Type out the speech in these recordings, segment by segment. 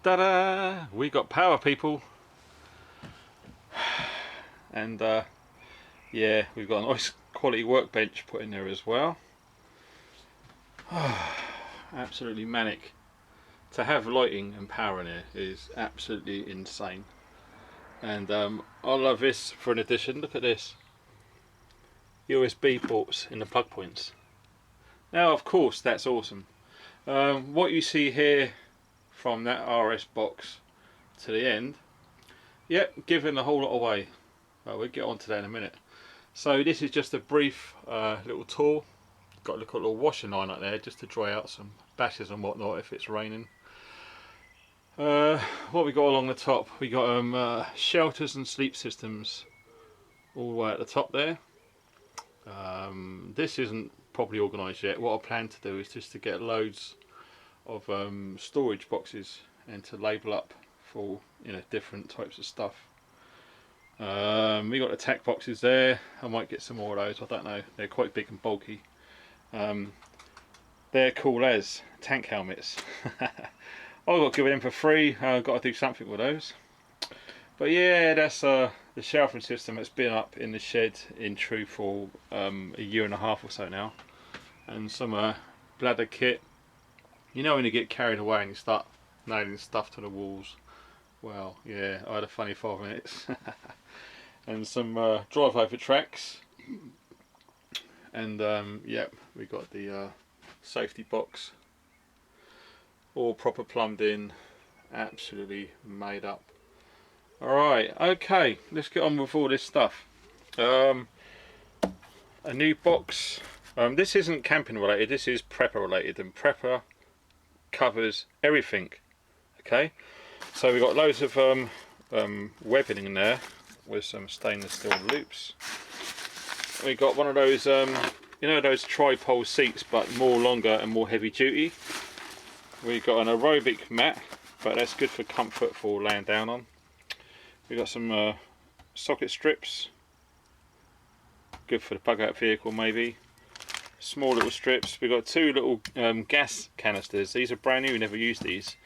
Ta-da! We got power, people. And yeah, we've got a nice quality workbench put in there as well. Absolutely manic. To have lighting and power in here is absolutely insane. And I love this for an addition. Look at this. USB ports in the plug points. Now, of course, that's awesome. What you see here from that RS box to the end, yep, giving a whole lot away. We'll get on to that in a minute. So this is just a brief little tour. Got a little washing line up there just to dry out some bashes and whatnot if it's raining. What we got along the top, we got shelters and sleep systems all the way at the top there. This isn't properly organised yet. What I plan to do is just to get loads of storage boxes and to label up for different types of stuff. We got the tack boxes there. I might get some more of those, I don't know, they're quite big and bulky. They're cool as tank helmets. I've got to give them for free. I've got to do something with those. But yeah, that's the shelving system that's been up in the shed in True for a year and a half or so now. And some bladder kit. You know when you get carried away and you start nailing stuff to the walls. Well, yeah, I had a funny 5 minutes. And some drive over tracks. And yep, we got the safety box. All proper plumbed in, absolutely made up. Alright, okay, let's get on with all this stuff. A new box. This isn't camping related, this is prepper related, and prepper covers everything. Okay, so we've got loads of webbing in there with some stainless steel loops. We got one of those, you know, those tripole seats, but more longer and more heavy duty. We got an aerobic mat, but that's good for comfort for laying down on. We got some socket strips, good for the bug out vehicle maybe. Small little strips. We got two little gas canisters. These are brand new, never used these.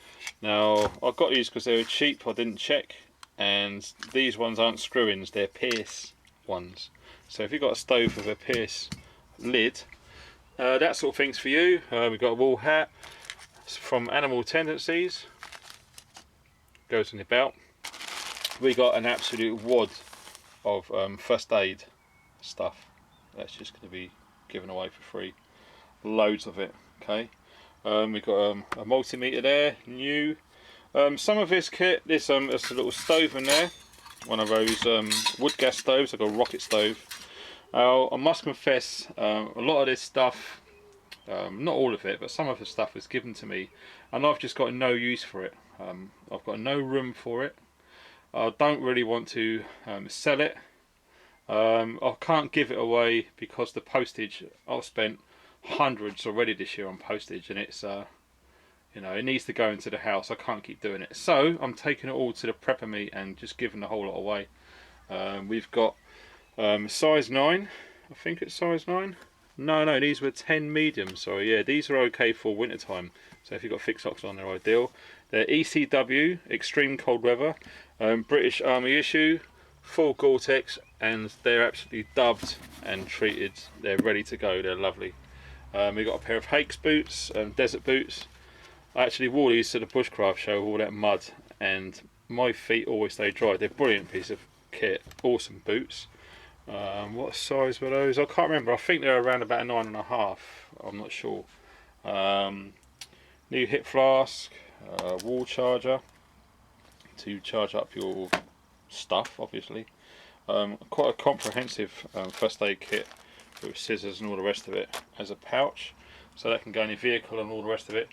Now I got these because they were cheap, I didn't check, and these ones aren't screw-ins, they're Pierce ones. So if you've got a stove with a Pierce lid, that sort of thing's for you. We've got a wool hat from Animal Tendencies, goes in your belt. We got an absolute wad of first aid stuff that's just going to be given away for free, loads of it. Okay, we've got a multimeter there, new. Some of this kit, there's a little stove in there, one of those wood gas stoves, like a rocket stove. I must confess, a lot of this stuff, not all of it, but some of the stuff was given to me and I've just got no use for it. I've got no room for it. I don't really want to sell it. I can't give it away because the postage, I've spent hundreds already this year on postage, and it's you know, it needs to go into the house. I can't keep doing it, so I'm taking it all to the prepper meet and just giving the whole lot away. We've got size 9, I think it's size 9. No, these were 10 medium, sorry. Yeah, these are okay for winter time, so if you've got thick socks on, they're ideal. They're ECW, extreme cold weather, British Army issue, full Gore-Tex, and they're absolutely dubbed and treated. They're ready to go, they're lovely. We've got a pair of Hakes boots, desert boots. I actually wore these to the bushcraft show with all that mud, and my feet always stay dry. They're a brilliant piece of kit, awesome boots. What size were those? I can't remember. I think they're around about a 9.5. I'm not sure. New hip flask, wall charger to charge up your stuff, obviously. Quite a comprehensive first aid kit with scissors and all the rest of it as a pouch, so that can go in your vehicle and all the rest of it.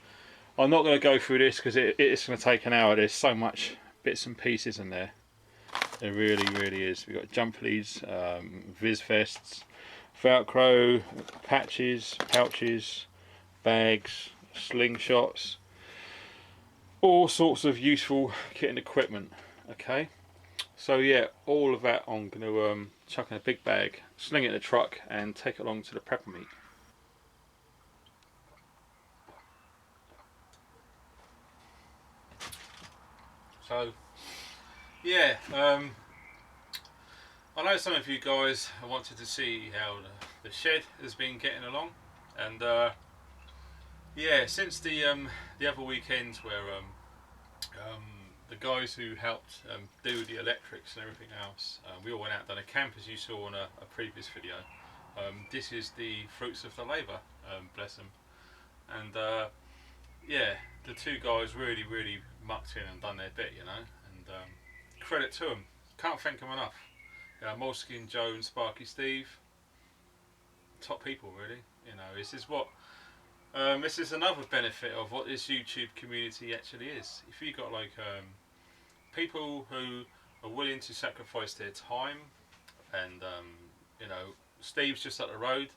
I'm not going to go through this because it's going to take an hour. There's so much bits and pieces in there. It really is. We've got jump leads, viz vests, velcro, patches, pouches, bags, slingshots, all sorts of useful kit and equipment. Okay, so yeah, all of that I'm going to chuck in a big bag, sling it in the truck and take it along to the prepper meet. So yeah, I know some of you guys wanted to see how the shed has been getting along, and yeah, since the other weekends where um, the guys who helped do the electrics and everything else, we all went out and done a camp as you saw on a previous video. This is the fruits of the labour, bless them, and yeah, the two guys really mucked in and done their bit, you know, and credit to them. Can't thank them enough. Moleskin Joe and Sparky Steve, top people really. You know, this is another benefit of what this YouTube community actually is. If you got like people who are willing to sacrifice their time, and you know, Steve's just up the road.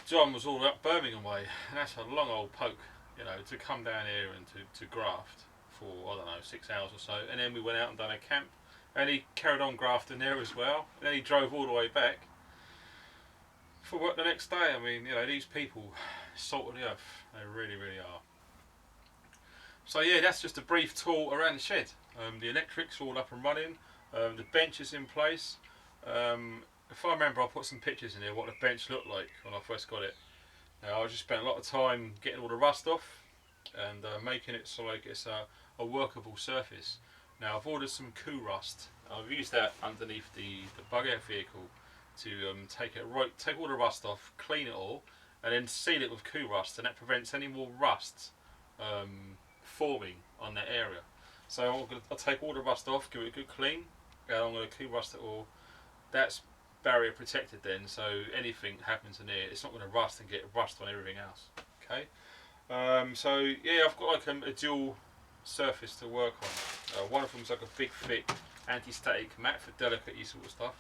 John was all up Birmingham way, and that's a long old poke, you know, to come down here and to graft for, I don't know, 6 hours or so, and then we went out and done a camp, and he carried on grafting there as well, and then he drove all the way back for work the next day. I mean, you know, these people, salt of the earth, they really are. So yeah, that's just a brief tour around the shed. The electrics all up and running, the bench is in place. If I remember, I'll put some pictures in here what the bench looked like when I first got it. Now, I just spent a lot of time getting all the rust off and making it so like it's a workable surface. Now, I've ordered some Coup Rust. I've used that underneath the bug out vehicle to take all the rust off, clean it all, and then seal it with Coup Rust, and that prevents any more rust forming on that area. So I'll take all the rust off, give it a good clean, and I'm going to Coup Rust it all. That's barrier protected then, so anything happens in there, it's not going to rust and get rust on everything else. Okay, so yeah, I've got like a dual surface to work on. One of them's like a big thick anti-static mat for delicate sort of stuff,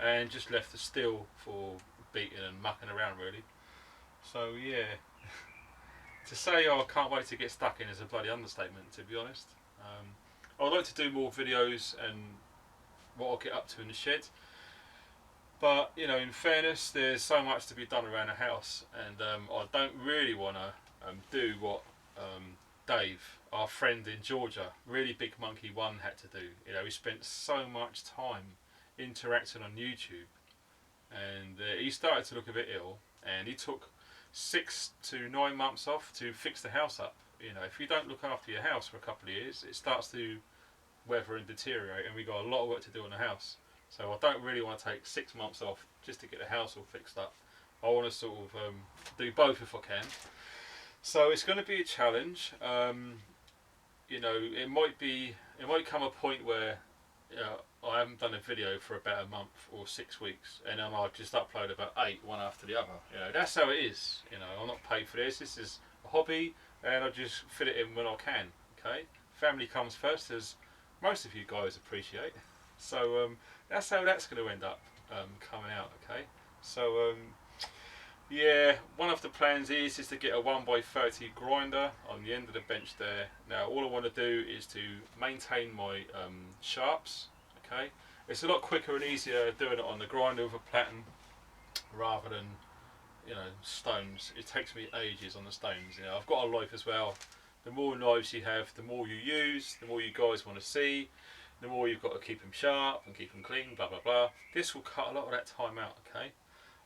and just left the steel for beating and mucking around really. So yeah, to say I can't wait to get stuck in is a bloody understatement, to be honest. I'd like to do more videos and what I'll get up to in the shed, but you know, in fairness, there's so much to be done around the house, and I don't really want to do what Dave, our friend in Georgia, really big monkey one, had to do. You know, he spent so much time interacting on YouTube, and he started to look a bit ill, and he took 6 to 9 months off to fix the house up. You know, if you don't look after your house for a couple of years, it starts to weather and deteriorate, and we've got a lot of work to do on the house. So I don't really want to take 6 months off just to get the house all fixed up. I want to sort of do both if I can. So it's going to be a challenge. You know, it might come a point where I haven't done a video for about a month or 6 weeks, and then I'll just upload about 8, one after the other. You know, that's how it is. You know, I'm not paid for this. This is a hobby, and I just fit it in when I can. Okay, family comes first, as most of you guys appreciate. So that's how that's going to end up coming out. Okay, so yeah, one of the plans is to get a 1x30 grinder on the end of the bench there. Now all I want to do is to maintain my sharps. Okay, it's a lot quicker and easier doing it on the grinder with a platen rather than, you know, stones. It takes me ages on the stones. You know, I've got a life as well. The more knives you have, the more you use, the more you guys want to see, the more you've got to keep them sharp and keep them clean, blah blah blah. This will cut a lot of that time out. Okay,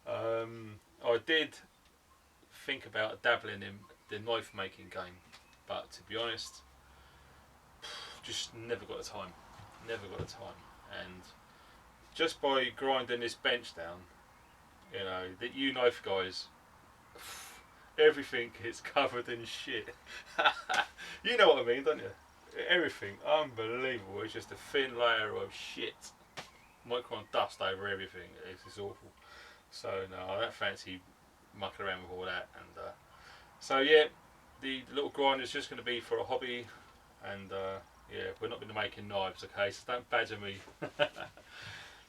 I did think about dabbling in the knife making game, but to be honest, just never got the time. Never got the time. And just by grinding this bench down, you know, that you knife guys, everything is covered in shit. You know what I mean, don't you? Everything, unbelievable. It's just a thin layer of shit, micron dust over everything. It's just awful. So no, I don't fancy mucking around with all that. And so yeah, the little grinder is just going to be for a hobby, and yeah, we're not going to be making knives, okay? So don't badger me.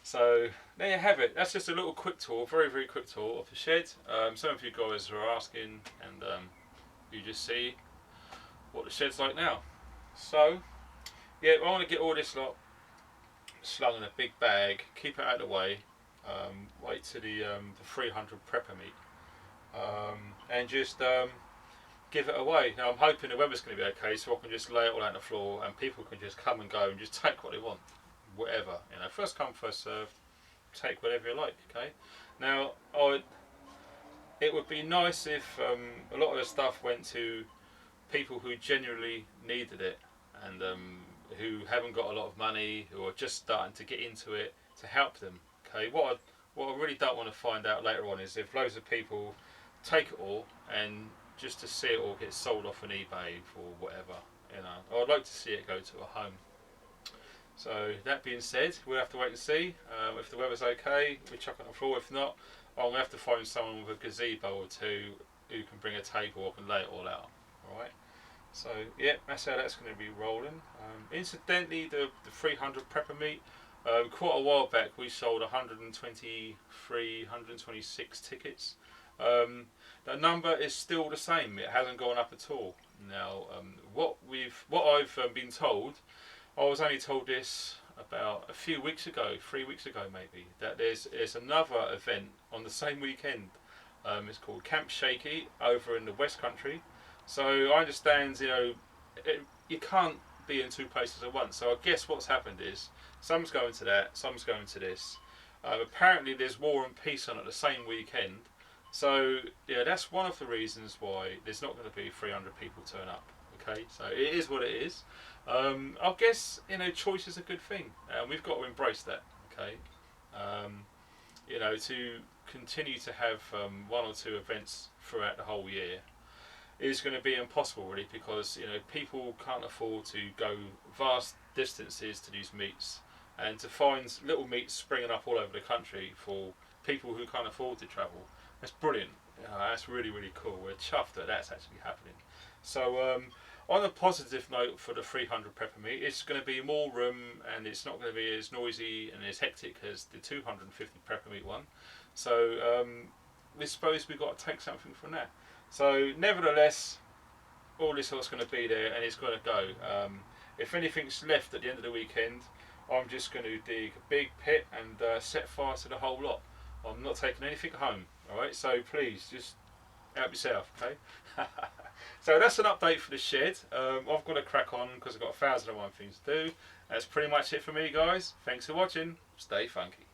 So there you have it. That's just a little quick tour, very quick tour of the shed. Some of you guys are asking, and you just see what the shed's like now. So yeah, I want to get all this lot slung in a big bag, keep it out of the way, wait till the 300 prepper meet, and just give it away. Now I'm hoping the weather's going to be okay, so I can just lay it all out on the floor and people can just come and go and just take what they want, whatever. You know, first come, first served. Take whatever you like. Okay. Now, it would be nice if a lot of the stuff went to people who genuinely needed it and who haven't got a lot of money, who are just starting to get into it, to help them. Okay. What I really don't want to find out later on is if loads of people take it all and just to see it all get sold off on eBay for whatever. You know, I'd like to see it go to a home. So that being said, we'll have to wait and see. If the weather's okay, we chuck it on the floor. If not, I'm going to have to find someone with a gazebo or two who can bring a table up and lay it all out. Alright. So yeah, that's how that's going to be rolling. Incidentally, the 300 prepper meet, quite a while back we sold 123, 126 tickets. The number is still the same. It hasn't gone up at all. Now, what I've been told, I was only told this about a few weeks ago, 3 weeks ago maybe, that there's another event on the same weekend. It's called Camp Shaky over in the West Country. So I understand, you know, you can't be in two places at once. So I guess what's happened is some's going to that, some's going to this. Apparently there's War and Peace on at the same weekend. So yeah, that's one of the reasons why there's not going to be 300 people turn up. Okay, so it is what it is. I guess, you know, choice is a good thing, and we've got to embrace that. Okay, you know, to continue to have one or two events throughout the whole year is going to be impossible, really, because you know people can't afford to go vast distances to these meets, and to find little meets springing up all over the country for people who can't afford to travel. That's brilliant. That's really, really cool. We're chuffed that that's actually happening. So on a positive note for the 300 prepper meet, it's going to be more room and it's not going to be as noisy and as hectic as the 250 prepper meet one. So we suppose we've got to take something from that. So nevertheless, all this is going to be there and it's going to go. If anything's left at the end of the weekend, I'm just going to dig a big pit and set fire to the whole lot. I'm not taking anything home. Alright, so please just help yourself, okay? So that's an update for the shed. I've got to crack on because I've got 1,001 things to do. That's pretty much it for me, guys. Thanks for watching. Stay funky.